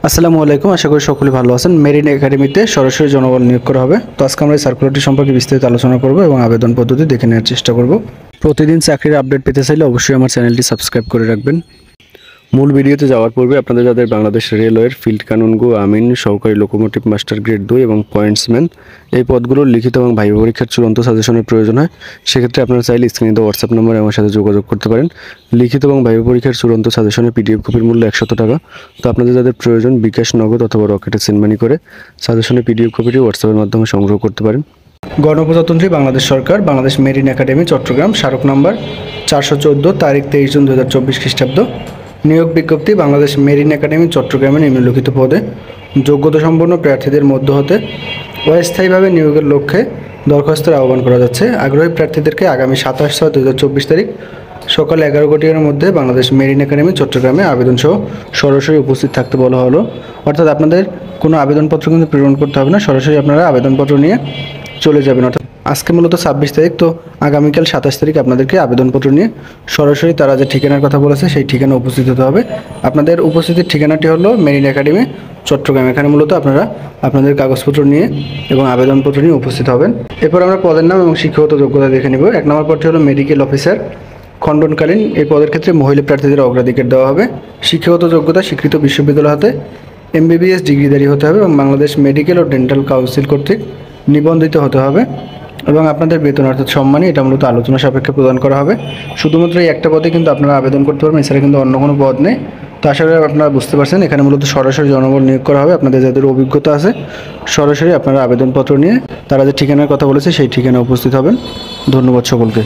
আসসালামু আলাইকুম, আশা করি সকলে ভালো আছেন। মেরিন একাডেমিতে সরাসরি জনবল নিয়োগ করা হবে। তো আজকে আমরা এই সার্কুলারটি সম্পর্কে বিস্তারিত আলোচনা করব এবং আবেদন পদ্ধতি দেখে নেওয়ার চেষ্টা করব। প্রতিদিন চাকরির আপডেট পেতে চাইলে অবশ্যই আমার চ্যানেলটি সাবস্ক্রাইব করে রাখবেন। মূল ভিডিওতে যাওয়ার পূর্বে আপনাদের যাদের বাংলাদেশ রেলওয়ের ফিল্ড কানুনগো আমিন, সহকারী লোকোমোটিভ মাস্টার গ্রেড 2 এবং পয়েন্টসম্যান এই পদগুলোর লিখিত এবং ভাইবা পরীক্ষার চূড়ান্ত সাজেশনের প্রয়োজন হয়, সেক্ষেত্রে আপনারা চাইলে স্ক্রিনে দেওয়া হোয়াটসঅ্যাপ নম্বরে আমার সাথে যোগাযোগ করতে পারেন। লিখিত এবং ভাইবা পরীক্ষার চূড়ান্ত সাজেশনের পিডিএফ কপির মূল্য 100 টাকা। তো আপনাদের যাদের প্রয়োজন বিকাশ, নগদ অথবা রকেটে সেন্ড মানি করে সাজেশনের পিডিএফ কপিটি হোয়াটসঅ্যাপের মাধ্যমে সংগ্রহ করতে পারেন। গণপ্রজাতন্ত্রী বাংলাদেশ সরকার, বাংলাদেশ মেরিন একাডেমি, চট্টগ্রাম, স্মারক নাম্বার 414, তারিখ 23 জুন 2024 খ্রিস্টাব্দ। নিয়োগ বিজ্ঞপ্তি। বাংলাদেশ মেরিন একাডেমি চট্টগ্রামে নিম্নলিখিত পদে যোগ্যতা সম্পন্ন প্রার্থীদের মধ্য হতে অস্থায়ীভাবে নিয়োগের লক্ষ্যে দরখাস্তের আহ্বান করা যাচ্ছে। আগ্রহী প্রার্থীদেরকে আগামী 27/6/2024 তারিখ সকাল 11 ঘটিকার মধ্যে বাংলাদেশ মেরিন একাডেমি চট্টগ্রামে আবেদনসহ সরাসরি উপস্থিত থাকতে বলা হলো। অর্থাৎ আপনাদের কোনো আবেদনপত্র কিন্তু প্রেরণ করতে হবে না, সরাসরি আপনারা আবেদনপত্র নিয়ে চলে যাবেন। অর্থাৎ আজকে মূলত 26 তারিখ, তো আগামীকাল 27 তারিখ আপনাদেরকে আবেদনপত্র নিয়ে সরাসরি তারা যে ঠিকানার কথা বলেছে সেই ঠিকানা উপস্থিত হতে হবে। আপনাদের উপস্থিতির ঠিকানাটি হলো মেরিন একাডেমি চট্টগ্রাম। এখানে মূলত আপনারা আপনাদের কাগজপত্র নিয়ে এবং আবেদনপত্র নিয়ে উপস্থিত হবেন। এরপর আমরা পদের নাম এবং শিক্ষাগত যোগ্যতা দেখে নিব। 1 নম্বর পদটি হলো মেডিকেল অফিসার খণ্ডনকালীন। এই পদের ক্ষেত্রে মহিলা প্রার্থীদের অগ্রাধিকার দেওয়া হবে। শিক্ষাগত যোগ্যতা স্বীকৃত বিশ্ববিদ্যালয় হতে MBBS ডিগ্রিধারী হতে হবে এবং বাংলাদেশ মেডিকেল ও ডেন্টাল কাউন্সিল কর্তৃক নিবন্ধিত হতে হবে। এবং আপনাদের বেতন অর্থাৎ সম্মানী এটা মূলত আলোচনা সাপেক্ষে প্রদান করা হবে। শুধুমাত্র এই একটা পদে কিন্তু আপনারা আবেদন করতে পারবেন, এছাড়া কিন্তু অন্য কোনো পদ নেই। তো আশা করি আপনারা বুঝতে পারছেন, এখানে মূলত সরাসরি জনবল নিয়োগ করা হবে। আপনাদের যাদের অভিজ্ঞতা আছে সরাসরি আপনারা আবেদনপত্র নিয়ে তারা যে ঠিকানার কথা বলেছে সেই ঠিকানায় উপস্থিত হবেন। ধন্যবাদ সকলকে।